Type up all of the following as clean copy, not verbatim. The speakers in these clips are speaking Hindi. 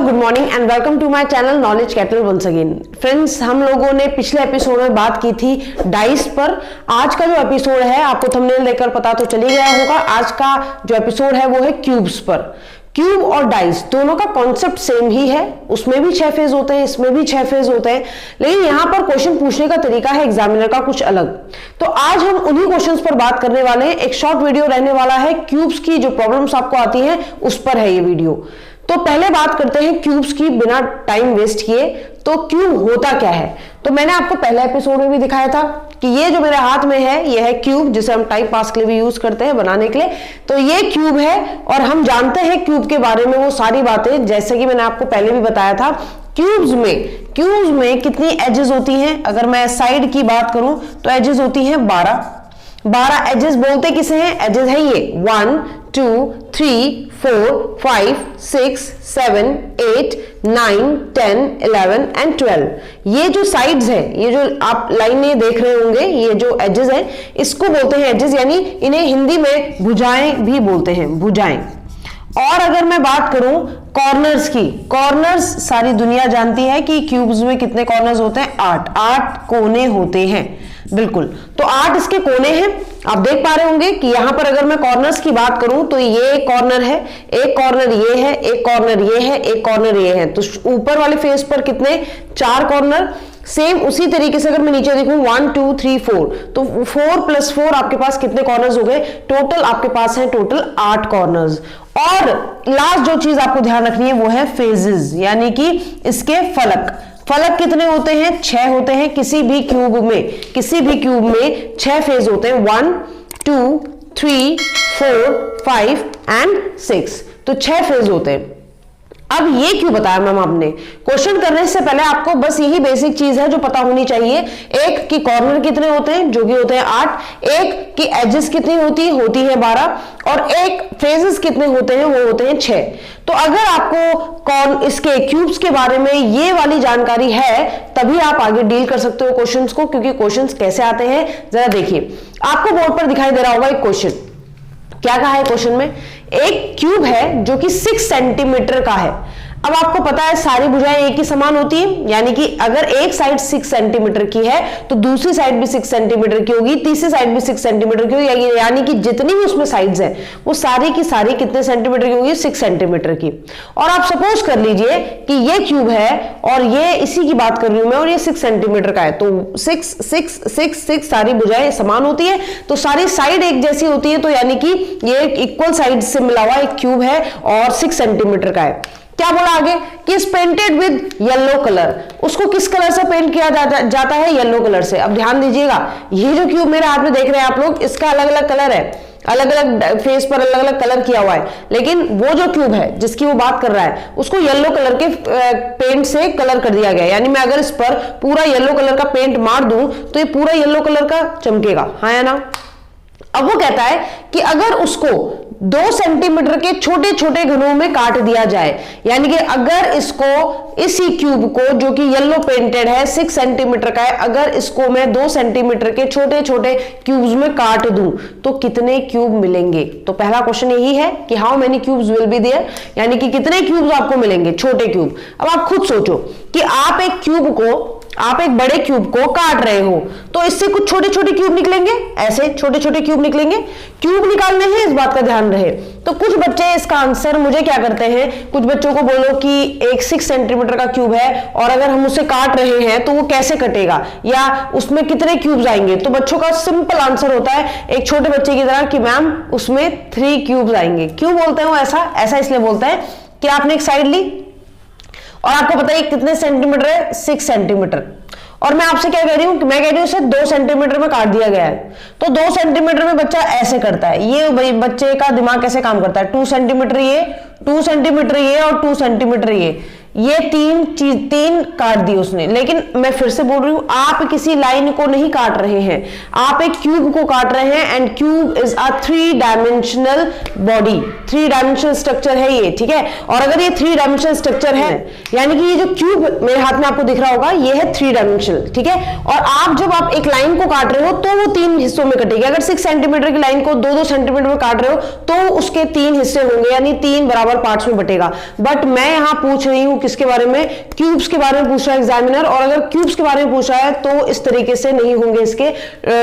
Good morning and welcome to my channel knowledge cattle once again. Friends, हम लोगों ने पिछले एपिसोड में बात की थी डाइस पर। आज का जो एपिसोड है, आपको थंबनेल देखकर पता तो चल ही गया होगा, आज का जो एपिसोड है वो है क्यूब्स पर। क्यूब और डाइस दोनों का कॉन्सेप्ट सेम ही है, उसमें भी 6 फेज होते हैं, इसमें भी 6 फेज होते हैं, लेकिन यहां पर क्वेश्चन पूछने का तरीका है एग्जामिनर का कुछ अलग। तो आज हम उन्हीं क्वेश्चंस पर बात करने वाले हैं। एक शॉर्ट वीडियो रहने वाला है, क्यूब्स की जो प्रॉब्लम्स आपको आती हैं उस पर है ये वीडियो। तो पहले बात करते हैं क्यूब्स की, बिना टाइम वेस्ट किए। तो क्यूब होता क्या है? तो मैंने आपको पहले एपिसोड में भी दिखाया था कि ये जो मेरे हाथ में है ये है क्यूब, जिसे हम टाइम पास के लिए भी यूज करते हैं बनाने के लिए। तो ये क्यूब है और हम जानते हैं क्यूब के बारे में वो सारी बातें, जैसे कि मैंने आपको पहले भी बताया था। क्यूब्स में कितनी एजेस होती हैं? अगर मैं साइड की बात करूं तो एजेस होती हैं 12 एजेस। बोलते किसे हैं? एजेस है ये 1 2 3 4 5 6 7 8 9 10 11 एंड 12। ये जो साइड्स है, ये जो आप लाइन में देख रहे होंगे, ये जो एजेस है इसको बोलते हैं एजेस, यानी इन्हें हिंदी में भुजाएं भी बोलते हैं, भुजाएं। और अगर मैं बात करूं कॉर्नर्स की, कॉर्नर्स सारी दुनिया जानती है कि क्यूब्स में कितने कॉर्नर्स होते हैं? 8 कोने होते हैं, बिल्कुल। तो 8 इसके कोने हैं। आप देख पा रहे होंगे कि यहां पर अगर मैं कॉर्नर्स की बात करूं तो ये कॉर्नर है, एक कॉर्नर ये है, एक कॉर्नर ये है, एक कॉर्नर ये है। तो ऊपर वाले फेस पर कितने? 4 कॉर्नर। सेम उसी तरीके से अगर मैं नीचे देखूं 1 2 3 4, तो 4 + 4 आपके पास कितने कॉर्नर्स हो गए? टोटल आपके पास है टोटल 8 कॉर्नर्स। और लास्ट जो चीज आपको ध्यान रखनी है वो है फेजेस, यानी कि इसके फलक कितने होते हैं? 6 होते हैं। किसी भी क्यूब में 6 फेज होते हैं, 1 2 3 4 5 एंड 6। तो 6 फेज होते हैं। अब ये क्यों बताया मैम आपने? क्वेश्चन करने से पहले आपको बस यही बेसिक चीज है जो पता होनी चाहिए। एक की कॉर्नर कितने होते हैं, जो कि होते हैं 8, एक की एजेस कितनी होती है 12, और एक फेजेस कितने होते हैं, वो होते हैं 6। तो अगर आपको इसके क्यूब्स के बारे में ये वाली जानकारी है तभी आप आगे डील कर सकते हो क्वेश्चंस को, क्योंकि क्वेश्चंस कैसे आते हैं जरा देखिए। आपको बोर्ड पर दिखाई दे रहा होगा एक क्वेश्चन। क्या कहा है क्वेश्चन में? एक क्यूब है जो कि 6 सेंटीमीटर का है। अब आपको पता है सारी भुजाएं एक ही समान होती है, यानी कि अगर एक साइड 6 सेंटीमीटर की है तो दूसरी साइड भी 6 सेंटीमीटर की होगी, तीसरी साइड भी 6 सेंटीमीटर की होगी, यानी कि जितनी भी उसमें साइड्स हैं वो सारी की सारी कितने सेंटीमीटर की होगी? 6 सेंटीमीटर की। और आप सपोज कर लीजिए कि ये क्यूब है और ये इसी की बात कर रही हूं मैं, और ये 6 सेंटीमीटर का है। तो 6 6 6 6 सारी भुजाएं समान होती है, तो सारी साइड एक जैसी होती है, तो यानी कि ये इक्वल साइड से मिला हुआ एक क्यूब है और 6 सेंटीमीटर का है। क्या बोला आगे कि is painted with yellow colour. उसको किस कलर से पेंट किया जाता है? येलो कलर से। अब ध्यान दीजिएगा, ये जो क्यूब मेरे हाथ में देख रहे हैं आप लोग, इसका अलग अलग कलर है, अलग अलग फेस पर अलग अलग कलर किया हुआ है, लेकिन वो जो क्यूब है जिसकी वो बात कर रहा है उसको येलो कलर के पेंट से कलर कर दिया गया। यानी मैं अगर इस पर पूरा येलो कलर का पेंट मार दूं तो ये पूरा येलो कलर का चमकेगा, हाँ या ना? अब वो कहता है कि अगर उसको 2 सेंटीमीटर के छोटे छोटे घनों में काट दिया जाए, यानी कि अगर इसको, इसी क्यूब को जो कि येलो पेंटेड है 6 सेंटीमीटर का है, अगर इसको मैं 2 सेंटीमीटर के छोटे छोटे क्यूब्स में काट दूं तो कितने क्यूब मिलेंगे? तो पहला क्वेश्चन यही है कि how many cubes will be there, यानी कि कितने क्यूब्स आपको मिलेंगे, छोटे क्यूब। अब आप खुद सोचो कि आप एक बड़े क्यूब को काट रहे हो तो इससे कुछ छोटे छोटे क्यूब निकलेंगे, ऐसे छोटे छोटे क्यूब निकलेंगे। क्यूब निकालने हैं, इस बात का ध्यान रहे। तो कुछ बच्चे इसका आंसर मुझे क्या करते हैं, कुछ बच्चों को बोलो कि एक 6 सेंटीमीटर का क्यूब है और अगर हम उसे काट रहे हैं तो वो कैसे कटेगा, या उसमें कितने क्यूब्स आएंगे? तो बच्चों का सिंपल आंसर होता है एक छोटे बच्चे की तरह कि मैम उसमें 3 क्यूब्स आएंगे। क्यों बोलते हैं वो ऐसा इसलिए बोलता है कि आपने एक साइड ली और आपको पता है कितने सेंटीमीटर है? 6 सेंटीमीटर। और मैं आपसे क्या कह रही हूं कि मैं कह रही हूं इसे 2 सेंटीमीटर में काट दिया गया है, तो 2 सेंटीमीटर में बच्चा ऐसे करता है। ये बच्चे का दिमाग कैसे काम करता है? 2 सेंटीमीटर ये, 2 सेंटीमीटर ये और 2 सेंटीमीटर ये, ये तीन काट दी उसने, लेकिन मैं फिर से बोल रही हूं, आप किसी लाइन को नहीं काट रहे हैं, आप एक क्यूब को काट रहे हैं। And cube is a 3 dimensional body, 3 dimensional structure है ये, ठीक है। और अगर ये 3 डायमेंशनल स्ट्रक्चर है, यानी कि ये जो क्यूब मेरे हाथ में आपको दिख रहा होगा, ये है 3 डायमेंशनल, ठीक है। और आप जब आप एक लाइन को काट रहे हो तो वो 3 हिस्सों में कटेगी। अगर 6 सेंटीमीटर की लाइन को 2-2 सेंटीमीटर में काट रहे हो तो उसके 3 हिस्से होंगे, यानी 3 बराबर पार्ट्स में बटेगा। बट मैं यहां पूछ रही हूं किसके बारे में, क्यूब्स के बारे में पूछ रहा है एग्जामिनर। और अगर क्यूब्स के बारे में पूछ रहा है तो इस तरीके से नहीं होंगे इसके,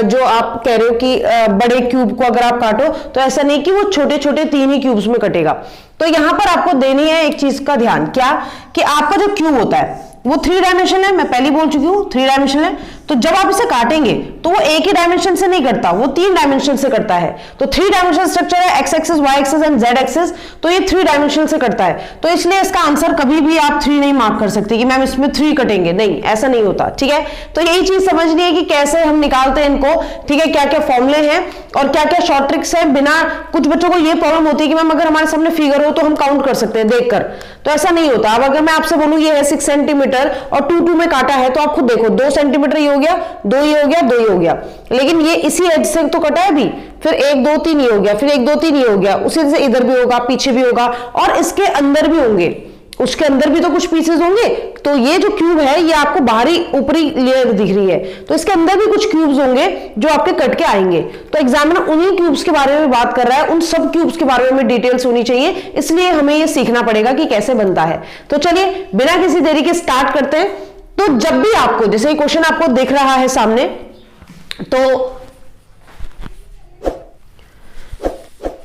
जो आप कह रहे हो कि बड़े क्यूब को अगर आप काटो तो ऐसा नहीं कि वो छोटे छोटे 3 ही क्यूब्स में कटेगा। तो यहां पर आपको देनी है एक चीज का ध्यान, क्या कि आपका जो क्यूब होता है वो 3 डायमेंशन है, मैं पहले बोल चुकी हूं 3 डायमेंशन है। तो जब आप इसे काटेंगे तो वो एक ही डायमेंशन से नहीं कटता, वो 3 डायमेंशन से कटता है। तो 3 डायमेंशनल स्ट्रक्चर है, x axis, y axis and z axis, तो ये 3 डायमेंशन से कटता है। तो इसलिए इसका आंसर कभी भी आप 3 नहीं मार्क कर सकते कि मैम इसमें 3 कटेंगे, नहीं, ऐसा नहीं होता, ठीक है। तो यही चीज समझनी है कि कैसे हम निकालते हैं इनको, ठीक है, क्या क्या फॉर्मूले हैं और क्या क्या शॉर्ट ट्रिक्स है। बिना, कुछ बच्चों को ये प्रॉब्लम होती है कि मैम अगर हमारे सामने फिगर हो तो हम काउंट कर सकते हैं देखकर, तो ऐसा नहीं होता। अब अगर मैं आपसे बोलूं ये है 6 सेंटीमीटर और 2 में काटा है, तो आप खुद देखो 2 सेंटीमीटर ये हो गया, 2 ये हो गया, 2 ये हो गया, लेकिन ये इसी एज से तो कटा है भी, फिर 1 2 3 ये हो गया, फिर 1 2 3 ये हो गया, उसी से इधर भी होगा, पीछे भी होगा और इसके अंदर भी होंगे, उसके अंदर भी तो कुछ पीसेस होंगे। तो ये जो क्यूब है ये आपको बाहरी ऊपरी लेयर दिख रही है, तो इसके अंदर भी कुछ क्यूब्स होंगे जो आपके कट के आएंगे। तो एग्जामिनर उन्हीं क्यूब्स के बारे में बात कर रहा है, उन सब क्यूब्स के बारे में डिटेल्स होनी चाहिए, इसलिए हमें ये सीखना पड़ेगा कि कैसे बनता है। तो चलिए बिना किसी देरी के स्टार्ट करते हैं। तो जब भी आपको, जैसे क्वेश्चन आपको दिख रहा है सामने, तो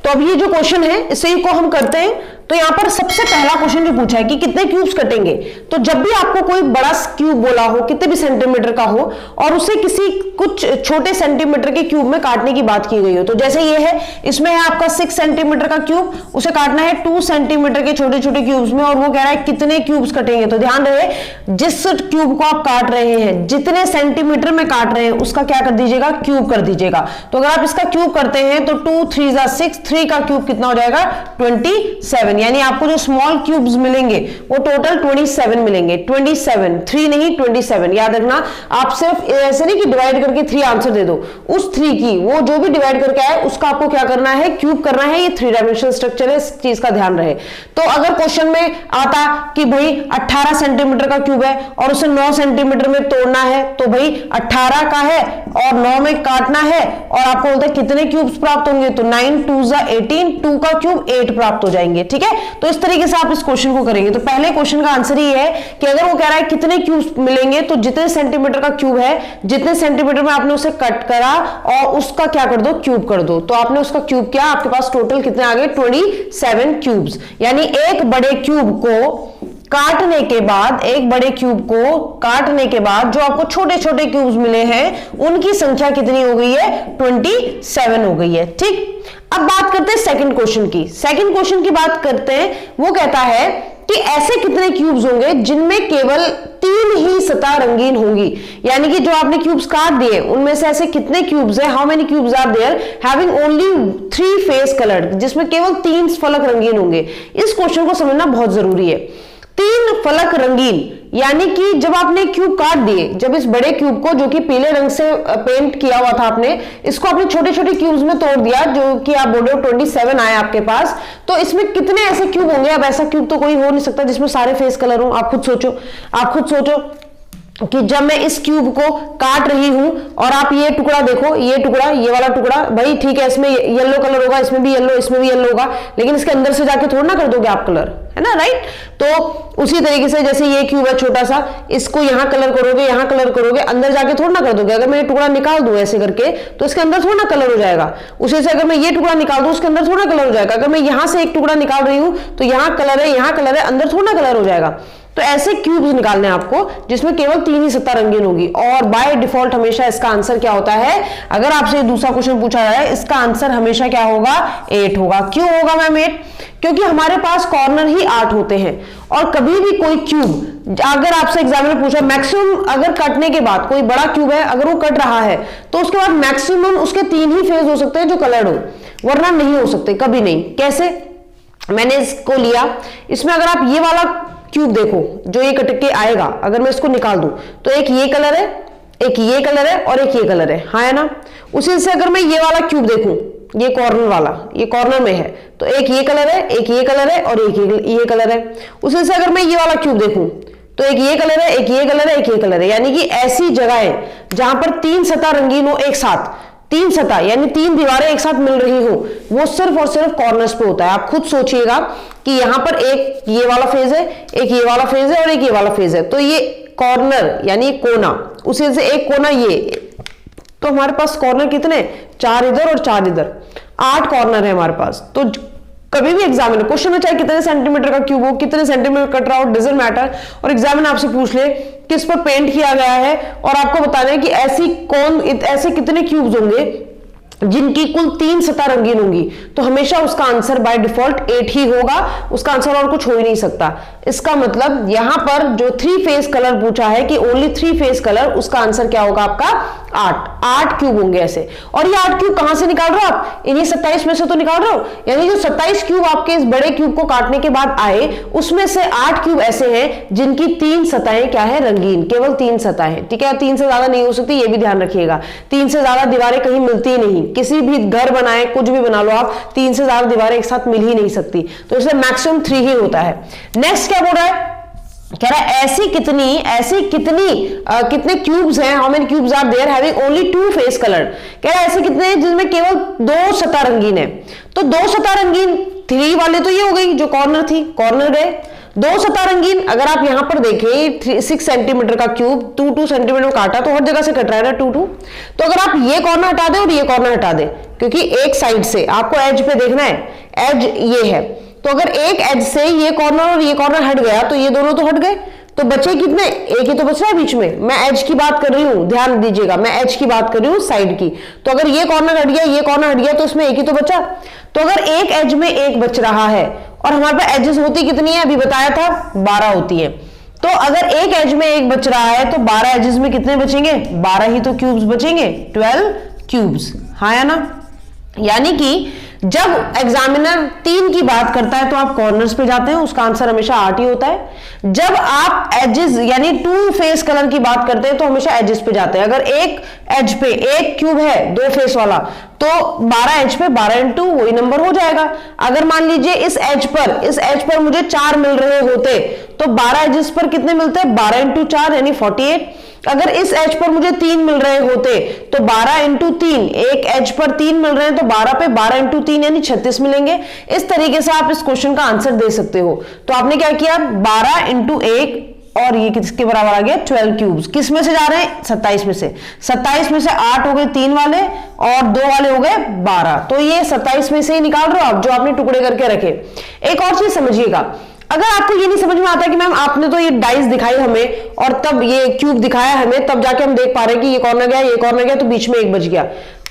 अब ये जो क्वेश्चन है इसे को हम करते हैं। तो यहां पर सबसे पहला क्वेश्चन जो पूछा है कि कितने क्यूब्स कटेंगे, तो जब भी आपको कोई बड़ा क्यूब बोला हो, कितने भी सेंटीमीटर का हो, और उसे किसी कुछ छोटे सेंटीमीटर के क्यूब में काटने की बात की गई हो, तो जैसे ये है, इसमें है आपका 6 सेंटीमीटर का क्यूब, उसे काटना है 2 सेंटीमीटर के छोटे छोटे क्यूब्स में, और वो कह रहा है कितने क्यूब्स कटेंगे। तो ध्यान रहे, जिस क्यूब को आप काट रहे हैं, जितने सेंटीमीटर में काट रहे हैं, उसका क्या कर दीजिएगा, क्यूब कर दीजिएगा। तो अगर आप इसका क्यूब करते हैं तो 2 3 6, 3 का क्यूब कितना हो जाएगा, 27, यानी आपको जो स्मॉल क्यूब्स मिलेंगे वो टोटल 27 मिलेंगे। 27, 3 नहीं 27, याद रखना। आप सिर्फ ऐसे नहीं कि डिवाइड करके 3 आंसर दे दो, उस 3 की वो जो भी डिवाइड करके आए उसका आपको क्या करना है, क्यूब करना है। ये 3 डायमेंशनल स्ट्रक्चर है, इस चीज का ध्यान रहे। तो अगर क्वेश्चन में आता कि भाई 18 सेंटीमीटर का क्यूब है और उसे 9 सेंटीमीटर में तोड़ना है, तो भाई 18 का है और 9 में काटना है, और आपको बोलते हैं कितने क्यूब्स प्राप्त होंगे, तो 9 2 18, 2 का क्यूब 8 प्राप्त हो जाएंगे, ठीक है। तो इस तरीके से आप इस क्वेश्चन को करेंगे। तो पहले क्वेश्चन का आंसर ये है कि अगर वो कह रहा है कितने क्यूब्स मिलेंगे, तो जितने सेंटीमीटर का क्यूब है, जितने सेंटीमीटर में आपने उसे कट करा और उसका क्या कर दो, क्यूब कर दो। तो आपने उसका क्यूब किया, आपके पास टोटल कितने आ गए, 27 क्यूब्स। यानी एक बड़े क्यूब को काटने के बाद, एक बड़े क्यूब को काटने के बाद जो आपको छोटे छोटे क्यूब्स मिले हैं, उनकी संख्या कितनी हो गई है, 27 हो गई है, ठीक। अब बात करते हैं सेकंड क्वेश्चन की। सेकंड क्वेश्चन की बात करते हैं, वो कहता है कि ऐसे कितने क्यूब्स होंगे जिनमें केवल 3 ही सतह रंगीन होंगी। यानी कि जो आपने क्यूब्स काट दिए उनमें से ऐसे कितने क्यूब्स हैं, how many cubes are there having only 3 face coloured, जिसमें केवल 3 फलक रंगीन होंगे। इस क्वेश्चन को समझना बहुत जरूरी है। 3 फलक रंगीन, यानी कि जब आपने क्यूब काट दिए, जब इस बड़े क्यूब को जो कि पीले रंग से पेंट किया हुआ था आपने, इसको आपने छोटे छोटे क्यूब्स में तोड़ दिया, जो कि आप बोल रहे हो 27 आए आपके पास, तो इसमें कितने ऐसे क्यूब होंगे। अब ऐसा क्यूब तो कोई हो नहीं सकता जिसमें सारे फेस कलर हो। आप खुद सोचो, आप खुद सोचो कि जब मैं इस क्यूब को काट रही हूं और आप ये टुकड़ा देखो, ये टुकड़ा, ये वाला टुकड़ा, भाई ठीक है इसमें येलो कलर होगा, इसमें भी येलो, इसमें भी येलो होगा, लेकिन इसके अंदर से जाके थोड़ा ना कर दोगे आप कलर, है ना, राइट। तो उसी तरीके से जैसे ये क्यूब है छोटा सा, इसको यहां कलर करोगे, यहां कलर करोगे, अंदर जाके थोड़ा ना कर दोगे। अगर मैं ये टुकड़ा निकाल दूं ऐसे करके तो इसके अंदर थोड़ा ना कलर हो जाएगा। उसी से अगर मैं ये टुकड़ा निकाल दूं उसके अंदर थोड़ा कलर हो जाएगा। अगर मैं यहां से एक टुकड़ा निकाल रही हूं तो यहां कलर है, यहां कलर है, अंदर थोड़ा कलर हो जाएगा। तो ऐसे क्यूब्स निकालने हैं आपको जिसमें केवल 3 ही सतह रंगीन होगी, और बाय डिफॉल्ट हमेशा इसका आंसर क्या होता है, अगर आपसे दूसरा क्वेश्चन पूछा जाए इसका आंसर हमेशा क्या होगा, 8 होगा। क्यों होगा मैम 8? क्योंकि हमारे पास कॉर्नर ही 8 होते हैं, और कभी भी कोई क्यूब, अगर आपसे एग्जामिनर पूछा मैक्सिमम, अगर कटने के बाद कोई बड़ा क्यूब है अगर वो कट रहा है तो उसके बाद मैक्सिमम उसके 3 ही फेज हो सकते हैं जो कलर्ड हो, वरना नहीं हो सकते, कभी नहीं। कैसे? मैंने इसको लिया, इसमें अगर आप ये वाला क्यूब देखो जो ये कट के आएगा, अगर मैं इसको निकाल दूं तो एक ये कलर है, एक ये कलर है और एक ये कलर है, हाँ है ना। उसी से अगर मैं ये वाला क्यूब देखूं, ये कॉर्नर वाला, ये कॉर्नर में है, तो एक ये कलर है, एक ये कलर है और एक ये कलर है। उसी से अगर मैं ये वाला क्यूब देखूं तो एक ये कलर है, एक ये कलर है, एक ये कलर है। यानी कि ऐसी जगहें जहां पर 3 सतह रंगीन हो एक साथ, 3 सतह यानी 3 दीवारें एक साथ मिल रही हो, वो सिर्फ और सिर्फ कॉर्नर्स पे होता है। आप खुद सोचिएगा कि यहां पर एक ये वाला फेज है, एक ये वाला फेज है और एक ये वाला फेज है, तो ये कॉर्नर यानी कोना, उसी से एक कोना ये, तो हमारे पास कॉर्नर कितने, 4 इधर और 4 इधर, 8 कॉर्नर है हमारे पास। तो कभी भी एग्जामिनर क्वेश्चन में चाहे कितने सेंटीमीटर का क्यूब हो, कितने सेंटीमीटर कट रहा हो, डजंट मैटर, और एग्जामिनर आपसे पूछ ले किस पर पेंट किया गया है और आपको बताना है कि ऐसे कितने क्यूब्स होंगे जिनकी कुल 3 सतह रंगीन होंगी, तो हमेशा उसका आंसर बाय डिफॉल्ट 8 ही होगा, उसका आंसर और कुछ हो ही नहीं सकता। इसका मतलब यहां पर जो 3 फेस कलर पूछा है कि ओनली 3 फेस कलर, उसका आंसर क्या होगा आपका 8 क्यूब होंगे ऐसे। और ये 8 क्यूब कहां से निकाल रहे हो आप, इन्हीं 27 में से तो निकाल रहे हो। यानी जो 27 क्यूब आपके इस बड़े क्यूब को काटने के बाद आए, उसमें से 8 क्यूब ऐसे हैं जिनकी 3 सतहें क्या है, रंगीन, केवल 3 सतहें, ठीक है। 3 से ज्यादा नहीं हो सकती, ये भी ध्यान रखिएगा। 3 से ज्यादा दीवारें कहीं मिलती ही नहीं, किसी भी घर बनाए, कुछ भी बना लो आप, 3 से ज्यादा दीवारें एक साथ मिल ही नहीं सकती, तो इसलिए मैक्सिमम 3 ही होता है। नेक्स्ट क्या बोल रहा है, कह रहा है कितने क्यूब्स हैं, how many cubes are there having only 2 face colour. कह रहा है ऐसे कितने हैं जिनमें केवल 2 सतह रंगीन है। तो 2 सतह रंगीन 3 वाले तो ये हो गई जो कॉर्नर थी, कॉर्नर गए। 2 सतह रंगीन, अगर आप यहां पर देखें 6 सेंटीमीटर का क्यूब 2 सेंटीमीटर काटा, तो हर जगह से कट रहा है ना 2 तो अगर आप ये कॉर्नर हटा दे और ये कॉर्नर हटा दे, क्योंकि एक साइड से आपको एज पे देखना है, एज ये है, तो अगर एक एज से ये कॉर्नर और ये कॉर्नर हट गया तो ये दोनों तो हट गए, तो बचे कितने, एक ही तो बच रहा है बीच में। मैं एज की बात कर रही हूं, ध्यान दीजिएगा, मैं एज की बात कर रही हूं साइड की। तो अगर ये कॉर्नर हट गया, ये कॉर्नर हट गया, तो इसमें एक ही तो बचा। तो अगर एक एज में एक बच रहा है, और हमारे पास एजेस होती कितनी है, अभी बताया था 12 होती है, तो अगर एक एज में एक बच रहा है तो 12 एजेस में कितने बचेंगे, 12 ही तो क्यूब्स बचेंगे, 12 क्यूब्स, हाँ या ना। यानी कि जब एग्जामिनर 3 की बात करता है तो आप कॉर्नर्स पे जाते हैं, उसका आंसर हमेशा 8 ही होता है। जब आप एजेस यानी 2 फेस कलर की बात करते हैं तो हमेशा एजेस पे जाते हैं। अगर एक एज पे एक क्यूब है 2 फेस वाला, तो 12 एज पे 12 इंटू वही नंबर हो जाएगा। अगर मान लीजिए इस एज पर मुझे 4 मिल रहे होते, तो 12 एजेस पर कितने मिलते हैं, 12 इंटू 4 यानी 48। अगर इस एज पर मुझे 3 मिल रहे होते तो 12 इंटू 3, एक एज पर 3 मिल रहे हैं तो 12 पे 12 इंटू 3 यानी 36 मिलेंगे। इस तरीके से आप इस क्वेश्चन का आंसर दे सकते हो। तो आपने क्या किया, 12 इंटू 1 और ये किसके बराबर आ गया, 12 क्यूब्स। किस में से जा रहे हैं, 27 में से। 27 में से 8 हो गए 3 वाले और 2 वाले हो गए 12, तो ये 27 में से ही निकाल रहे हो आप, जो आपने टुकड़े करके रखे। एक और चीज समझिएगा, अगर आपको ये नहीं समझ में आता कि मैम आपने तो ये डाइस दिखाई हमें और तब ये क्यूब दिखाया हमें, तब जाके हम देख पा रहे हैं कि ये कॉर्नर गया, ये कॉर्नर गया, तो बीच में एक बच गया,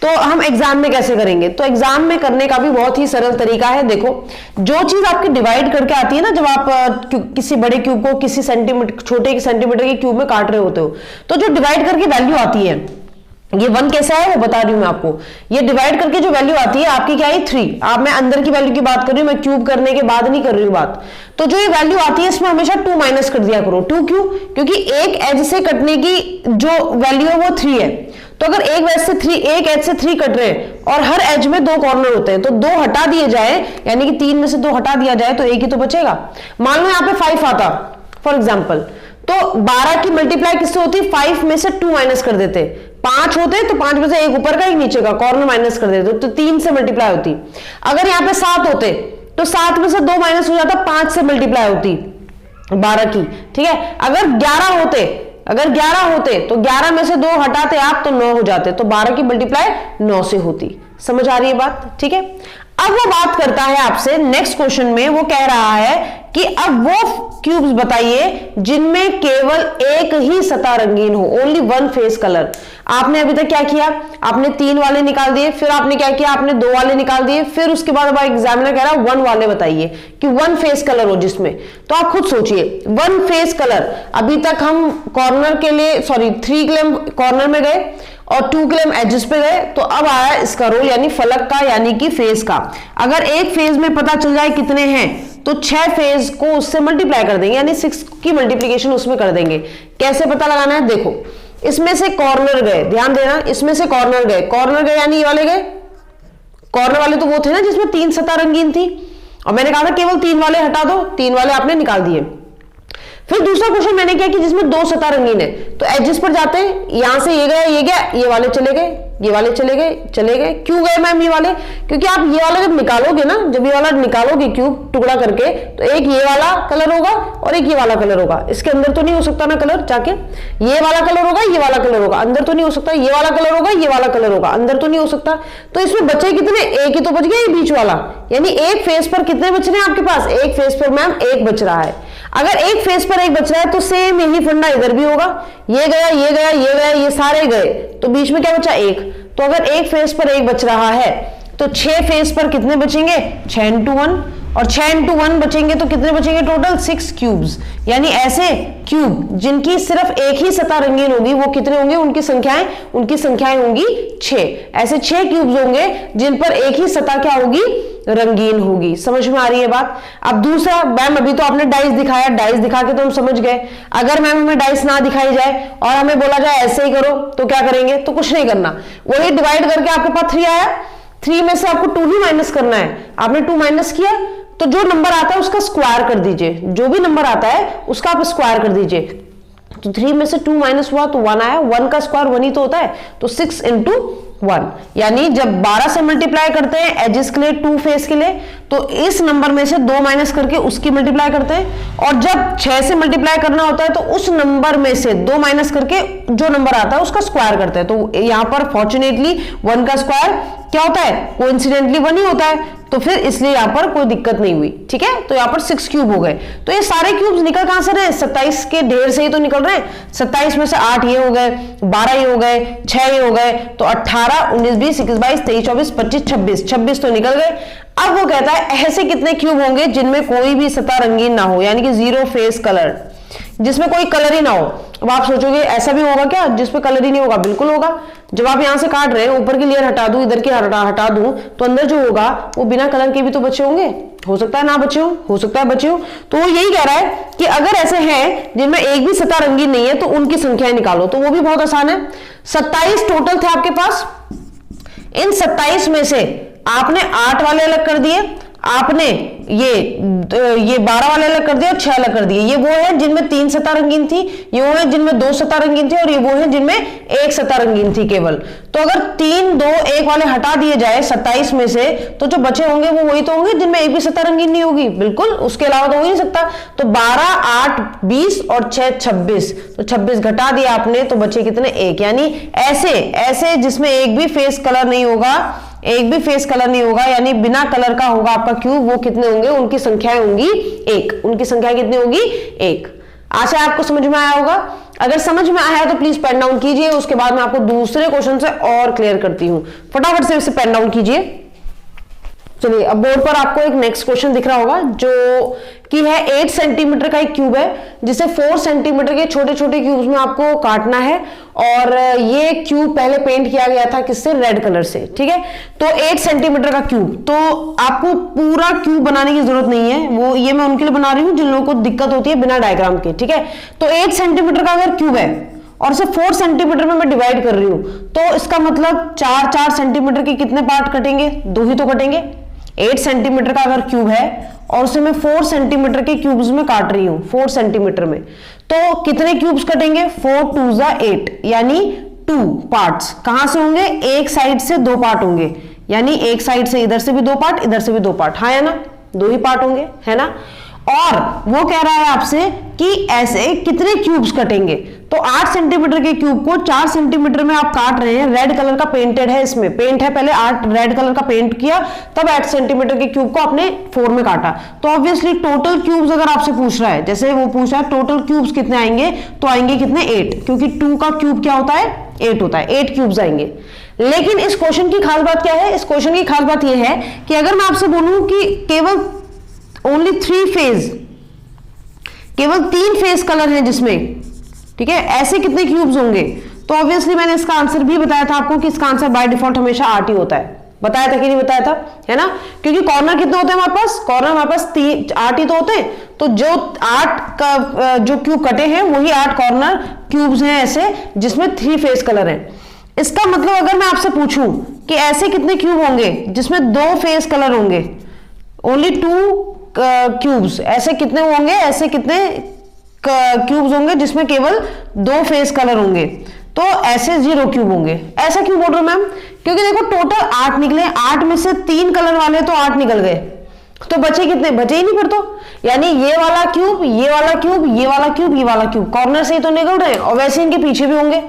तो हम एग्जाम में कैसे करेंगे। तो एग्जाम में करने का भी बहुत ही सरल तरीका है। देखो, जो चीज आपकी डिवाइड करके आती है ना, जब आप किसी बड़े क्यूब को किसी सेंटीमीटर, छोटे सेंटीमीटर के क्यूब में काट रहे होते हो, तो जो डिवाइड करके वैल्यू आती है, ये 1 कैसा है वो बता रही हूं मैं आपको। ये डिवाइड करके जो वैल्यू आती है आपकी क्या है, 3। आप, मैं अंदर की वैल्यू की बात कर रही हूं, मैं क्यूब करने के बाद नहीं कर रही हूं बात। तो जो ये वैल्यू आती है इसमें हमेशा 2 माइनस कर दिया करो। 2 क्यों, क्योंकि एक एज से कटने की जो वैल्यू है वो 3 है। तो अगर एक एज से 3 कट रहे हैं और हर एज में 2 कॉर्नर होते हैं, तो 2 हटा दिए जाए, यानी कि 3 में से 2 हटा दिया जाए तो एक ही तो बचेगा। मान लो यहाँ पे 5 आता फॉर एग्जाम्पल, तो 12 की मल्टीप्लाई किससे होती, 5 में से 2 माइनस कर देते। 5 होते तो 5 में से एक ऊपर का एक नीचे का कॉर्नर माइनस कर देते, तो 3 से मल्टीप्लाई होती। अगर यहाँ पे 7 होते तो 7 में से 2 माइनस हो जाता, 5 से मल्टीप्लाई होती 12 की, ठीक है। अगर 11 होते तो 11 में से 2 हटाते आप तो 9 हो जाते, तो 12 की मल्टीप्लाई 9 से होती। समझ आ रही है बात, ठीक है। अब वो बात करता है आपसे नेक्स्ट क्वेश्चन में, वो कह रहा है कि अब वो क्यूब्स बताइए जिनमें केवल एक ही सतह रंगीन हो, ओनली 1 फेस कलर। आपने अभी तक क्या किया, आपने 3 वाले निकाल दिए, फिर आपने क्या किया, आपने 2 वाले निकाल दिए, फिर उसके बाद अब एग्जामिनर कह रहा है 1 वाले बताइए कि 1 फेस कलर हो जिसमें। तो आप खुद सोचिए 1 फेस कलर, अभी तक हम कॉर्नर के लिए 3 के लिए कॉर्नर में गए और 2 के लिए हम एजेस पे गए, तो अब आया इसका रोल यानी फलक का, यानी कि फेज का। अगर एक फेज में पता चल जाए कितने हैं, तो 6 फेज को उससे मल्टीप्लाई कर देंगे, यानी 6 की मल्टीप्लीकेशन उसमें कर देंगे। कैसे पता लगाना है, देखो इसमें से कॉर्नर गए, ध्यान देना, इसमें से कॉर्नर गए यानी ये वाले गए, कॉर्नर वाले तो वो थे ना जिसमें 3 सतह रंगीन थी, और मैंने कहा था केवल 3 वाले हटा दो, 3 वाले आपने निकाल दिए। फिर दूसरा क्वेश्चन मैंने किया कि जिसमें 2 सतह रंगीन है, तो एजेस पर जाते हैं, यहां से ये गया, ये वाले चले गए, ये वाले चले गए। क्यों गए मैम ये वाले, क्योंकि आप ये वाला जब निकालोगे ना, जब ये वाला निकालोगे क्यूब टुकड़ा करके, तो एक ये वाला कलर होगा और एक ये वाला कलर होगा। इसके अंदर तो नहीं हो सकता ना कलर, जाके ये वाला कलर होगा, ये वाला कलर होगा, अंदर तो नहीं हो सकता, ये वाला कलर होगा, ये वाला कलर होगा, अंदर तो नहीं हो सकता। तो इसमें बचे कितने, एक ही तो बच गया, ये बीच वाला, यानी एक फेस पर कितने बच रहे हैं आपके पास, एक फेस पर मैम एक बच रहा है। अगर एक फेस पर एक बच रहा है तो सेम यही फंडा इधर भी होगा, ये गया, ये गया, ये गया, ये सारे गए, तो बीच में क्या बचा, एक। तो अगर एक फेस पर एक बच रहा है तो 6 फेस पर कितने बचेंगे, 6 into 1, और 6 into 1 बचेंगे तो कितने बचेंगे टोटल, 6 क्यूब्स। यानी ऐसे क्यूब जिनकी सिर्फ एक ही सतह रंगीन होगी वो कितने होंगे, उनकी संख्याएं होंगी 6। ऐसे 6 क्यूब्स होंगे जिन पर एक ही सतह क्या होगी, रंगीन होगी। समझ में आ रही है बात। अब दूसरा, मैम अभी तो आपने डाइस दिखाया, डाइस दिखा के तो हम समझ गए। अगर मैम हमें डाइस ना दिखाई जाए और हमें बोला जाए ऐसे ही करो, तो क्या करेंगे, तो कुछ नहीं करना, वही डिवाइड करके आपके पास 3 आया, 3 में से आपको 2 ही माइनस करना है। आपने 2 माइनस किया तो जो नंबर आता है उसका स्क्वायर कर दीजिए, जो भी नंबर आता है उसका आप स्क्वायर कर दीजिए। तो 3 में से 2 माइनस हुआ तो 1 आया, 1 का स्क्वायर 1 ही तो होता है, तो 6 into 1। यानी जब 12 से मल्टीप्लाई करते हैं एजेस के लिए, 2 फेस के लिए, तो इस नंबर में से 2 माइनस करके उसकी मल्टीप्लाई करते हैं, और जब 6 से मल्टीप्लाई करना होता है तो उस नंबर में से 2 माइनस करके जो नंबर आता है उसका स्क्वायर करते हैं। तो यहां पर फॉर्चुनेटली 1 का स्क्वायर क्या होता है, कोइंसिडेंटली 1 ही होता है, तो फिर इसलिए यहां पर कोई दिक्कत नहीं हुई। ठीक है, तो यहां पर 6 क्यूब हो गए। तो ये सारे क्यूब्स निकल कहां से रहे, 27 के ढेर से ही तो निकल रहे हैं। 27 में से 8 ये हो गए, 12 ये हो गए, 6 ये हो गए, तो 18, 19, 20, 21, 22, 23, 24, 25, 26 तो निकल गए। अब वो कहता है ऐसे कितने क्यूब होंगे जिनमें कोई भी सतह रंगीन ना हो, यानी कि 0 फेस कलर, जिसमें कोई कलर ही ना हो। अब आप सोचोगे ऐसा भी होगा क्या जिसमें कलर ही नहीं होगा, बिल्कुल होगा। जब आप यहां से काट रहे हैं, ऊपर की लेयर हटा दूं, इधर की हटा दूं, तो अंदर जो होगा वो बिना कलर के भी तो बचे होंगे, हो सकता है ना बचे हो सकता है बचे हो। तो वो यही कह रहा है कि अगर ऐसे हैं जिनमें एक भी सतह रंगीन नहीं है तो उनकी संख्याएं निकालो। तो वो भी बहुत आसान है। 27 टोटल थे आपके पास, इन 27 में से आपने 8 वाले अलग कर दिए, आपने ये 12 वाले अलग कर दिए और 6 अलग कर दिए। ये वो है जिनमें 3 सतह रंगीन थी, ये वो है जिनमें 2 सतह रंगीन थी, और ये वो है जिनमें 1 सतह रंगीन थी केवल। तो अगर 3, 2, 1 वाले हटा दिए जाए 27 में से, तो जो बचे होंगे वो वही तो होंगे जिनमें एक भी सतह रंगीन नहीं होगी, बिल्कुल, उसके अलावा तो हो ही नहीं सकता। तो 12, 8, 20 और 6, 26, तो 26 घटा दिया आपने, तो बचे कितने, 1। यानी ऐसे जिसमें एक भी फेस कलर नहीं होगा, एक भी फेस कलर नहीं होगा, यानी बिना कलर का होगा आपका क्यूब, वो कितने होंगे, उनकी संख्याएं होंगी 1। उनकी संख्या कितनी होगी, 1। आशा आपको समझ में आया होगा। अगर समझ में आया तो प्लीज पेन डाउन कीजिए, उसके बाद मैं आपको दूसरे क्वेश्चन से और क्लियर करती हूं। फटाफट से इसे पेन डाउन कीजिए। चलिए, अब बोर्ड पर आपको एक नेक्स्ट क्वेश्चन दिख रहा होगा जो कि है 8 सेंटीमीटर का एक क्यूब है, जिसे 4 सेंटीमीटर के छोटे छोटे क्यूब्स में आपको काटना है, और ये क्यूब पहले पेंट किया गया था किससे, रेड कलर से। ठीक है, तो 8 सेंटीमीटर का क्यूब, तो आपको पूरा क्यूब बनाने की जरूरत नहीं है, वो ये मैं उनके लिए बना रही हूं जिन लोगों को दिक्कत होती है बिना डायग्राम के। ठीक है, तो 8 सेंटीमीटर का अगर क्यूब है और इसे 4 सेंटीमीटर में मैं डिवाइड कर रही हूं, तो इसका मतलब 4 सेंटीमीटर के कितने पार्ट कटेंगे, 2 ही तो कटेंगे। 8 सेंटीमीटर का अगर क्यूब है और उसे मैं 4 सेंटीमीटर के क्यूब्स में काट रही हूं, 4 सेंटीमीटर में, तो कितने क्यूब्स कटेंगे, 4 2 8, यानी 2 पार्ट्स कहां से होंगे, एक साइड से 2 पार्ट होंगे, यानी एक साइड से इधर से भी 2 पार्ट, इधर से भी 2 पार्ट, हाँ है ना, 2 ही पार्ट होंगे, है ना। और वो कह रहा है आपसे कि ऐसे कितने क्यूब्स कटेंगे, तो 8 सेंटीमीटर के क्यूब को 4 सेंटीमीटर में आप काट रहे हैं, रेड कलर का पेंटेड है, इसमें पेंट है, पहले 8 रेड कलर का पेंट किया, तब 8 सेंटीमीटर के क्यूब को आपने 4 में काटा। तो ऑब्वियसली टोटल क्यूब्स अगर आपसे पूछ रहा है, जैसे वो पूछ रहा है टोटल क्यूब्स कितने आएंगे, तो आएंगे कितने, 8, क्योंकि 2 का क्यूब क्या होता है, 8 होता है, 8 क्यूब्स आएंगे। लेकिन इस क्वेश्चन की खास बात क्या है, इस क्वेश्चन की खास बात यह है कि अगर मैं आपसे बोलूं कि केवल ओनली 3 फेज, केवल 3 फेज कलर है जिसमें, ठीक है, ऐसे कितने क्यूब्स होंगे, तो ऑब्वियसली मैंने इसका आंसर भी बताया था आपको कि इसका आंसर बाय डिफॉल्ट हमेशा 8 ही होता है। बताया था कि नहीं बताया था, है ना? क्योंकि कॉर्नर कितने होते हैं हमारे पास? कॉर्नर हमारे पास 8 ही तो होते हैं, तो जो 8 का जो क्यूब कटे हैं वही 8 कॉर्नर क्यूब्स हैं ऐसे जिसमें 3 फेस कलर हैं। इसका मतलब अगर मैं आपसे पूछूं कि ऐसे कितने क्यूब होंगे जिसमें 2 फेस कलर होंगे, ओनली 2 क्यूब्स, ऐसे कितने होंगे, ऐसे कितने क्यूब्स होंगे जिसमें केवल 2 फेस कलर होंगे, तो ऐसे 0 क्यूब होंगे। ऐसा क्यों बोल रहा हूं मैम? क्योंकि देखो टोटल 8 निकले, 8 में से 3 कलर वाले तो 8 निकल गए, तो बचे कितने? बचे ही नहीं फिर तो, यानी ये वाला क्यूब, ये वाला क्यूब, ये वाला क्यूब, ये वाला क्यूब कॉर्नर से ही तो निकल रहे हैं, और वैसे इनके पीछे भी होंगे,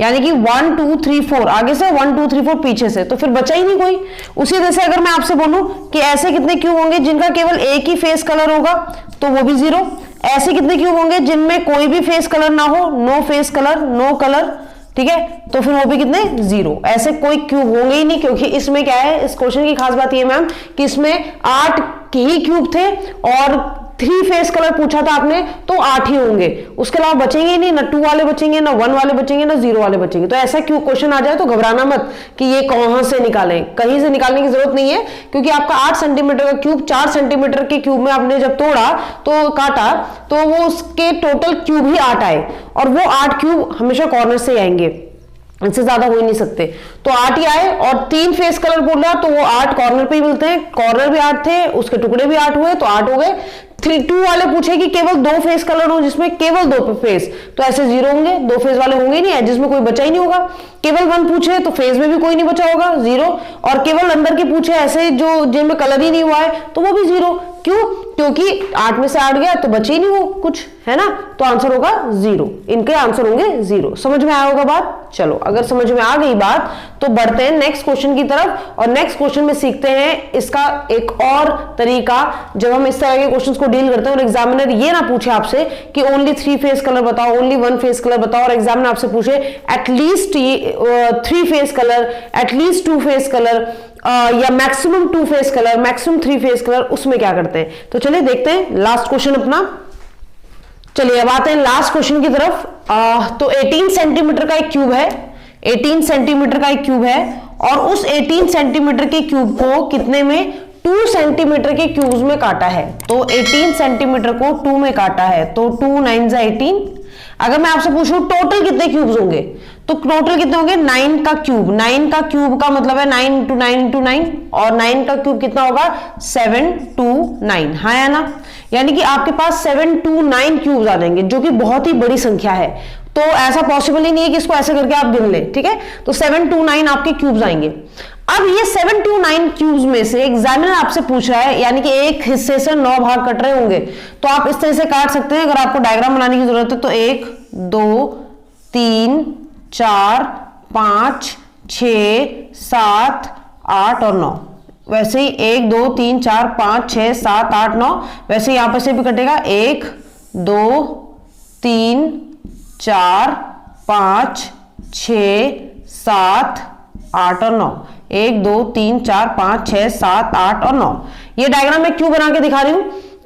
यानी कि 1 2 3 4 आगे से, 1 2 3 4 पीछे से, तो फिर बचा ही नहीं कोई। उसी तरह से अगर मैं आपसे बोलूं कि ऐसे कितने क्यूब होंगे जिनका केवल एक ही फेस कलर होगा, तो वो भी 0। ऐसे कितने क्यूब होंगे जिनमें कोई भी फेस कलर ना हो, no face colour, no colour, ठीक है, तो फिर वो भी कितने? 0। ऐसे कोई क्यूब होंगे ही नहीं, क्योंकि इसमें क्या है, इस क्वेश्चन की खास बात ये मैम कि इसमें 8 ही क्यूब थे और 3 फेस कलर पूछा था आपने, तो 8 ही होंगे, उसके अलावा बचेंगे ही नहीं, ना 2 वाले बचेंगे, ना 1 वाले बचेंगे, ना 0 वाले बचेंगे। तो ऐसा क्यों क्वेश्चन आ जाए तो घबराना मत कि ये कहां से निकालें, कहीं से निकालने की जरूरत नहीं है, क्योंकि आपका 8 सेंटीमीटर का क्यूब 4 सेंटीमीटर के क्यूब में आपने जब तोड़ा तो काटा, तो वो उसके टोटल क्यूब ही 8 आए, और वो 8 क्यूब हमेशा कॉर्नर से आएंगे, इससे ज्यादा हो ही नहीं सकते, तो 8 ही आए, और 3 फेस कलर बोल रहा तो वो 8 कॉर्नर पे ही मिलते हैं, कॉर्नर भी 8 थे, उसके टुकड़े भी 8 हुए, तो 8 हो गए। 2 वाले पूछे कि केवल 2 फेस कलर हो जिसमें केवल 2 फेस, तो ऐसे 0 होंगे, 2 फेस वाले होंगे ही नहीं, जिसमें कोई बचा ही नहीं होगा। केवल 1 पूछे तो फेस में भी कोई नहीं बचा होगा, 0, और केवल अंदर के पूछे ऐसे जो जिनमें कलर ही नहीं हुआ है, तो वो भी 0। क्यों? क्योंकि 8 में से 8 गया तो बचे ही नहीं वो कुछ, है ना, तो आंसर होगा 0, इनके आंसर होंगे 0। समझ में आया होगा बात? चलो, अगर समझ में आ गई बात तो बढ़ते हैं नेक्स्ट क्वेश्चन की तरफ, और नेक्स्ट क्वेश्चन में सीखते हैं इसका एक और तरीका जब हम इस तरह के क्वेश्चंस को डील करते हैं और एग्जामिनर ये ना पूछे आपसे कि ओनली 3 फेस कलर बताओ, ओनली 1 फेस कलर बताओ, और एग्जामिनर आपसे पूछे at least 3 face colour, at least 2 face colour, या maximum 2 face colour, maximum 3 face colour, उसमें क्या करते हैं? तो चलिए देखते हैं लास्ट क्वेश्चन अपना। चलिए अब आते हैं लास्ट क्वेश्चन की तरफ। तो 18 सेंटीमीटर का एक क्यूब है, 18 सेंटीमीटर का एक क्यूब है, और उस 18 सेंटीमीटर के क्यूब को कितने में? 2 सेंटीमीटर के क्यूब्स में काटा है। तो 18 सेंटीमीटर को 2 में काटा है, तो 2 9 18। अगर मैं आपसे पूछूं टोटल कितने क्यूब्स होंगे, तो टोटल कितने होंगे? 9 का क्यूब। 9 का क्यूब का मतलब है 9 इंटू 9 इंटू 9, और 9 का क्यूब कितना होगा? 7 2 9, हाँ या ना? यानी कि आपके पास 7 2 9 क्यूब्स आ जाएंगे, जो कि बहुत ही बड़ी संख्या है, तो ऐसा पॉसिबल ही नहीं है कि इसको ऐसे करके आप गिन लें, ठीक है? तो 7 2 9 आपके क्यूब्स आएंगे। अब ये 7 2 9 क्यूब्स में से एग्जामिनर आपसे पूछ रहा है, यानी कि एक हिस्से से 9 भाग कट रहे होंगे, तो आप इस तरह से काट सकते हैं। अगर आपको डायग्राम बनाने की जरूरत है तो 1 2 3 4 5 6 7 8 और 9, वैसे ही 1 2 3 4 5 6 7 8 9, वैसे यहां पर से भी कटेगा 1 2 3 4 5 6 7 8 और 9, 1 2 3 4 5 6 7 8 और 9। ये डायग्राम मैं क्यों बना के दिखा रही हूं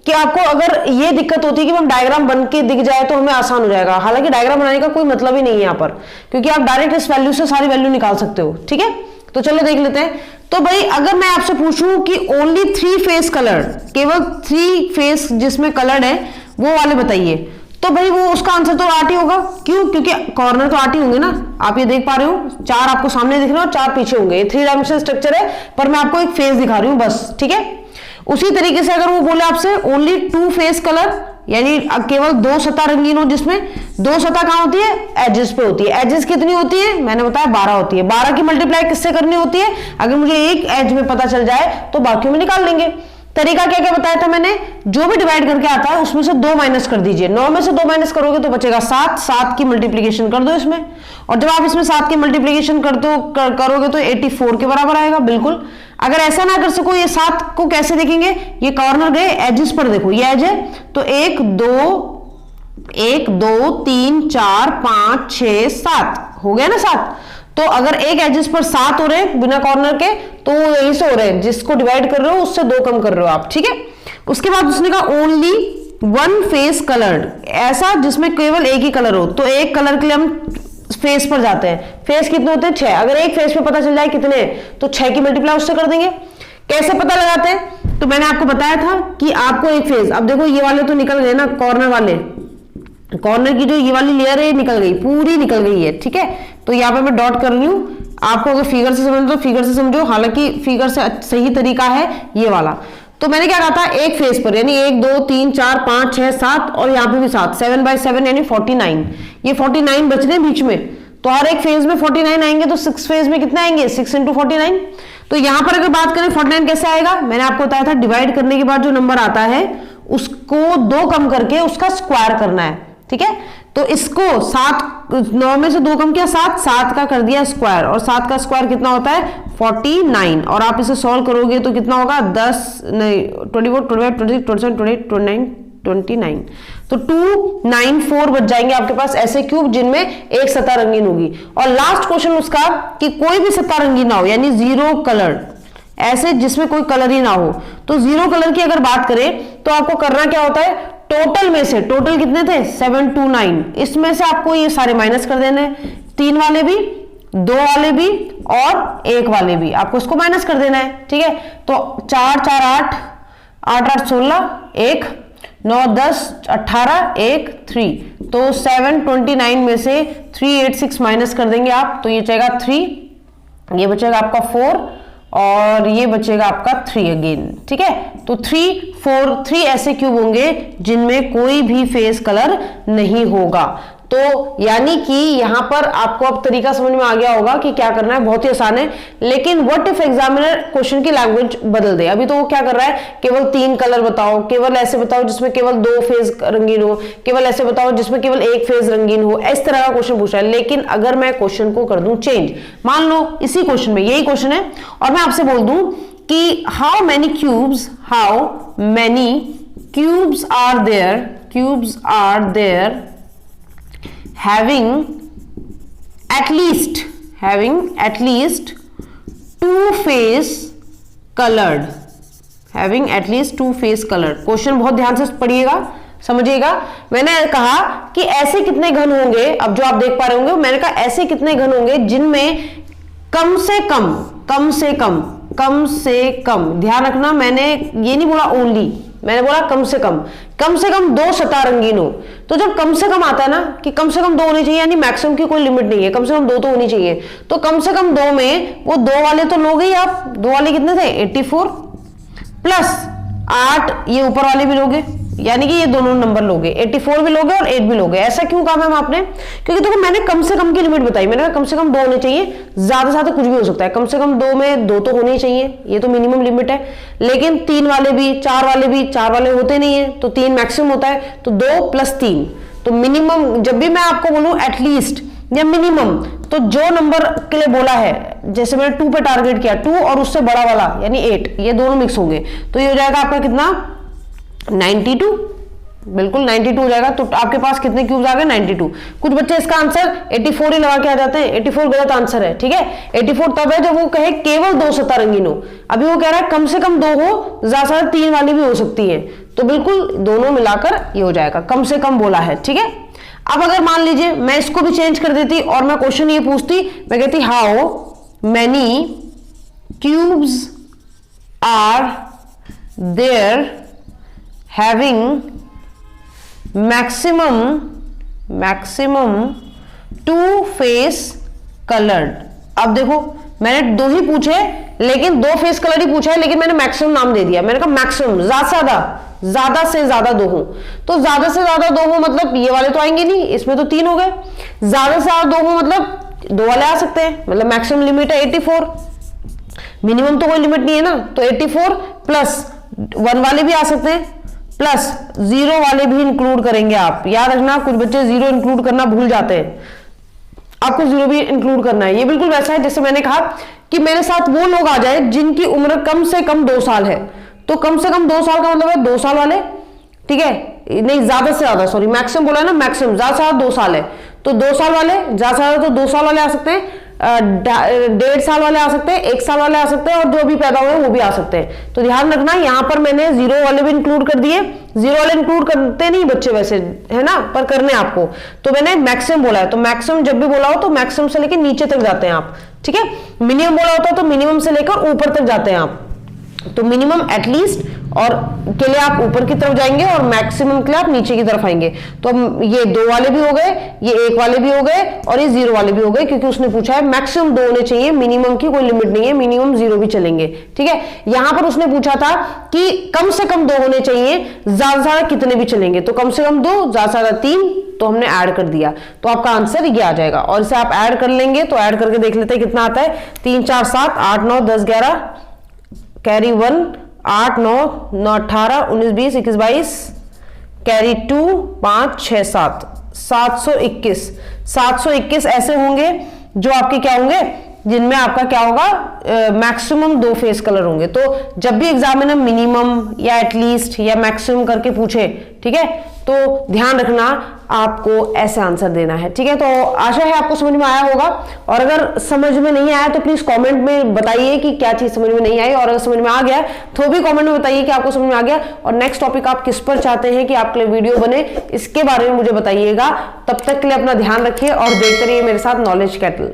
कि आपको अगर ये दिक्कत होती है कि हम डायग्राम बन के दिख जाए तो हमें आसान हो जाएगा, हालांकि डायग्राम बनाने का कोई मतलब ही नहीं है यहाँ पर, क्योंकि आप डायरेक्ट इस वैल्यू से सारी वैल्यू निकाल सकते हो, ठीक है? तो चलो देख लेते हैं। तो भाई अगर मैं आपसे पूछूं कि ओनली 3 फेस कलर, केवल 3 फेस जिसमें कलर्ड है वो वाले बताइए, तो भाई वो उसका आंसर तो 8 ही होगा। क्यों? क्योंकि कॉर्नर तो 8 ही होंगे ना, आप ये देख पा रहे हो, 4 आपको सामने दिख रहे हो और 4 पीछे होंगे। ये 3 डायमेंशनल स्ट्रक्चर है, पर मैं आपको एक फेस दिखा रही हूं बस, ठीक है? उसी तरीके से अगर वो बोले आपसे ओनली 2 फेस कलर, यानी केवल 2 सतह रंगीन हो, जिसमें 2 सतह कहां होती है? एजेस पे होती है। एजेस कितनी होती है? मैंने बताया 12 होती है। 12 की मल्टीप्लाई किससे करनी होती है? अगर मुझे एक एज में पता चल जाए तो बाकियों में निकाल लेंगे। तरीका क्या क्या बताया था मैंने? जो भी डिवाइड करके आता है उसमें से 2 माइनस कर दीजिए। 9 में से 2 माइनस करोगे तो बचेगा 7, 7 की मल्टीप्लीकेशन कर दो इसमें, और जब आप इसमें 7 की मल्टीप्लीकेशन करोगे तो 84 के बराबर आएगा। बिल्कुल, अगर ऐसा ना कर सको, ये 7 को कैसे देखेंगे? ये कॉर्नर गए, एजेस पर देखो, ये एज है, तो 1 2 3 4 5 6 7 हो गया ना 7। तो अगर एक एजेस पर 7 हो रहे हैं बिना कॉर्नर के, तो वो यहीं से हो रहे हैं, जिसको डिवाइड कर रहे हो उससे 2 कम कर रहे हो आप, ठीक है? उसके बाद उसने कहा ओनली 1 फेस कलर्ड, ऐसा जिसमें केवल एक ही कलर हो, तो एक कलर के लिए हम फेस पर जाते हैं। फेस कितने होते हैं? 6। अगर एक फेस पे पता चल जाए कितने, तो 6 की मल्टीप्लाई उससे कर देंगे। कैसे पता लगाते हैं? तो मैंने आपको बताया था कि आपको एक फेस, अब देखो ये वाले तो निकल गए ना, कॉर्नर वाले, कॉर्नर की जो ये वाली लेयर है निकल गई, पूरी निकल गई है, ठीक है। तो यहाँ पे मैं डॉट कर रही हूं। आपको अगर फिगर से समझो तो फिगर से समझो, हालांकि फिगर से सही तरीका है ये वाला। तो मैंने क्या कहा था, एक फेस पर यानी 1 2 3 4 5 6 7 और यहाँ पे भी 7, 7/7 यानी 49। ये 49 बच रहे बीच में, तो हर एक फेज में 49 आएंगे, तो 6 फेज में कितने आएंगे? 6 × 49। तो यहां पर अगर बात करें 49 कैसे आएगा, मैंने आपको बताया था डिवाइड करने के बाद जो नंबर आता है उसको 2 कम करके उसका स्क्वायर करना है, ठीक है। तो इसको 9 में से 2 कम किया 7, 7 का कर दिया स्क्वायर, और 7 का स्क्वायर कितना होता है? 49। और आप इसे सॉल्व करोगे तो कितना होगा? 10 नहीं 24 25 26 27 28 29 29। तो 294 बच जाएंगे आपके पास ऐसे क्यूब जिनमें एक सतह रंगीन होगी। और लास्ट क्वेश्चन उसका कि कोई भी सतह रंगीन ना हो, यानी 0 कलर, ऐसे जिसमें कोई कलर ही ना हो। तो 0 कलर की अगर बात करें तो आपको करना क्या होता है, टोटल में से, टोटल कितने थे? 729, इसमें से आपको ये सारे माइनस कर देने, 3 वाले भी, 2 वाले भी और 1 वाले भी, आपको इसको माइनस कर देना है, ठीक है। तो 4 4 8 8 8 16 1 9 10 18 1 3, तो 729 में से 386 माइनस कर देंगे आप, तो ये बचेगा 3, ये बचेगा आपका 4 और ये बचेगा आपका 3 अगेन, ठीक है। तो 3 4 3 ऐसे क्यूब होंगे जिनमें कोई भी फेस कलर नहीं होगा। तो यानी कि यहां पर आपको अब तरीका समझ में आ गया होगा कि क्या करना है, बहुत ही आसान है। लेकिन व्हाट इफ एग्जामिनर क्वेश्चन की लैंग्वेज बदल दे, अभी तो वो क्या कर रहा है, केवल 3 कलर बताओ, केवल ऐसे बताओ जिसमें केवल 2 फेज रंगीन हो, केवल ऐसे बताओ जिसमें केवल 1 फेज रंगीन हो, इस तरह का क्वेश्चन पूछ रहा है। लेकिन अगर मैं क्वेश्चन को कर दूं चेंज, मान लो इसी क्वेश्चन में यही क्वेश्चन है और मैं आपसे बोल दूं कि how many cubes are there having at least two face colored, question बहुत ध्यान से पढ़िएगा, समझिएगा। मैंने कहा कि ऐसे कितने घन होंगे, अब जो आप देख पा रहे होंगे, मैंने कहा ऐसे कितने घन होंगे जिनमें कम से कम, ध्यान रखना मैंने ये नहीं बोला ओनली, मैंने बोला कम से कम 2 सतह रंगीन हो। तो जब कम से कम आता है ना कि कम से कम 2 होनी चाहिए, यानी मैक्सिमम की कोई लिमिट नहीं है, कम से कम 2 तो होनी चाहिए। तो कम से कम 2 में वो 2 वाले तो लोगे ही आप, 2 वाले कितने थे? 84 प्लस 8 ये ऊपर वाले भी लोगे, यानी कि ये दोनों नंबर लोगे, 84 भी लोगे और 8 भी लोगे। ऐसा क्यों कहा मैम आपने? क्योंकि देखो मैंने कम से कम की लिमिट बताई, मैंने कहा कम से कम 2 होने चाहिए, ज्यादा से ज्यादा कुछ भी हो सकता है, कम से कम 2 में 2 तो होने चाहिए, ये तो मिनिमम लिमिट है। लेकिन 3 वाले भी, 4 वाले होते नहीं है, तो 3 मैक्सिमम होता है, तो 2 + 3, तो मिनिमम। जब भी मैं आपको बोलूं एटलीस्ट या मिनिमम, तो जो नंबर के लिए बोला है, जैसे मैंने 2 पे टारगेट किया, 2 और उससे बड़ा वाला यानी 8, ये दोनों मिक्स होंगे, तो ये हो जाएगा आपका कितना? 92, बिल्कुल 92 हो जाएगा। तो आपके पास कितने क्यूब्स आ गए? 92। कुछ बच्चे इसका आंसर 84 ही लगा के आ जाते हैं, 84 गलत आंसर है, ठीक है। 84 तब है जब वो कहे केवल 2 सतह रंगीन हो। अभी वो कह रहा है कम से कम 2 हो, ज्यादा से ज्यादा 3 वाली भी हो सकती है, तो बिल्कुल दोनों मिलाकर ये हो जाएगा, कम से कम बोला है, ठीक है। अब अगर मान लीजिए मैं इसको भी चेंज कर देती और मैं क्वेश्चन ये पूछती, मैं कहती how many cubes are there having maximum 2 face coloured. अब देखो मैंने 2 ही पूछे, लेकिन 2 फेस कलर ही पूछा है, लेकिन मैंने मैक्सिमम नाम दे दिया। मैंने कहा मैक्सिमम, ज्यादा से ज्यादा 2 हो, तो ज्यादा से ज्यादा 2 हो मतलब ये वाले तो आएंगे नहीं, इसमें तो 3 हो गए। ज्यादा से ज्यादा 2 हो मतलब 2 वाले आ सकते हैं, मतलब मैक्सिमम लिमिट है 84, मिनिमम तो कोई लिमिट नहीं है ना, तो 84 प्लस 1 वाले भी आ सकते हैं, प्लस 0 वाले भी इंक्लूड करेंगे आप। याद रखना कुछ बच्चे 0 इंक्लूड करना भूल जाते हैं, आपको 0 भी इंक्लूड करना है। ये बिल्कुल वैसा है जैसे मैंने कहा कि मेरे साथ वो लोग आ जाए जिनकी उम्र कम से कम 2 साल है, तो कम से कम 2 साल का मतलब है 2 साल वाले, ठीक है, नहीं ज्यादा से ज्यादा, सॉरी मैक्सिमम बोला है ना, मैक्सिमम, ज्यादा से ज्यादा 2 साल है, तो 2 साल वाले, ज्यादा से ज्यादा तो 2 साल वाले आ सकते हैं। 1.5 साल वाले आ सकते हैं, 1 साल वाले आ सकते हैं, और जो अभी पैदा हुए वो भी आ सकते हैं। तो ध्यान रखना, यहाँ पर मैंने 0 वाले भी इंक्लूड कर दिए। 0 वाले इंक्लूड करते नहीं बच्चे वैसे, है ना, पर करने आपको। तो मैंने मैक्सिमम बोला है, तो मैक्सिमम जब भी बोला हो तो मैक्सिमम से लेकर नीचे तक जाते हैं आप, ठीक है। मिनिमम बोला होता है तो मिनिमम से लेकर ऊपर तक जाते हैं आप। तो मिनिमम एटलीस्ट और के लिए आप ऊपर की तरफ जाएंगे और मैक्सिमम के लिए आप नीचे की तरफ आएंगे। तो अब ये 2 वाले भी हो गए, ये 1 वाले भी हो गए, और ये 0 वाले भी हो गए, क्योंकि उसने पूछा है मैक्सिमम 2 होने चाहिए, मिनिमम की कोई लिमिट नहीं है, मिनिमम 0 भी चलेंगे, ठीक है। यहां पर उसने पूछा था कि कम से कम 2 होने चाहिए, ज्यादा से ज्यादा कितने भी चलेंगे। तो कम से कम 2, ज्यादा से ज्यादा 3, तो हमने ऐड कर दिया, तो आपका आंसर ये आ जाएगा। और इसे आप ऐड कर लेंगे, तो ऐड करके देख लेते हैं कितना आता है। 3 4 7 8 9 10 11 कैरी 1 8 9 9 18 19 20 21 22 कैरी 2 5 6 7 721 ऐसे होंगे जो आपके क्या होंगे, जिनमें आपका क्या होगा, मैक्सिमम 2 फेस कलर होंगे। तो जब भी एग्जामिनर मिनिमम या एटलीस्ट या मैक्सिमम करके पूछे, ठीक है, तो ध्यान रखना आपको ऐसे आंसर देना है, ठीक है। तो आशा है आपको समझ में आया होगा, और अगर समझ में नहीं आया तो प्लीज कमेंट में बताइए कि क्या चीज समझ में नहीं आई, और अगर समझ में आ गया तो भी कमेंट में बताइए कि आपको समझ में आ गया, और नेक्स्ट टॉपिक आप किस पर चाहते हैं कि आपके लिए वीडियो बने, इसके बारे में मुझे बताइएगा। तब तक के लिए अपना ध्यान रखिए और देखते रहिए मेरे साथ नॉलेज कैटल।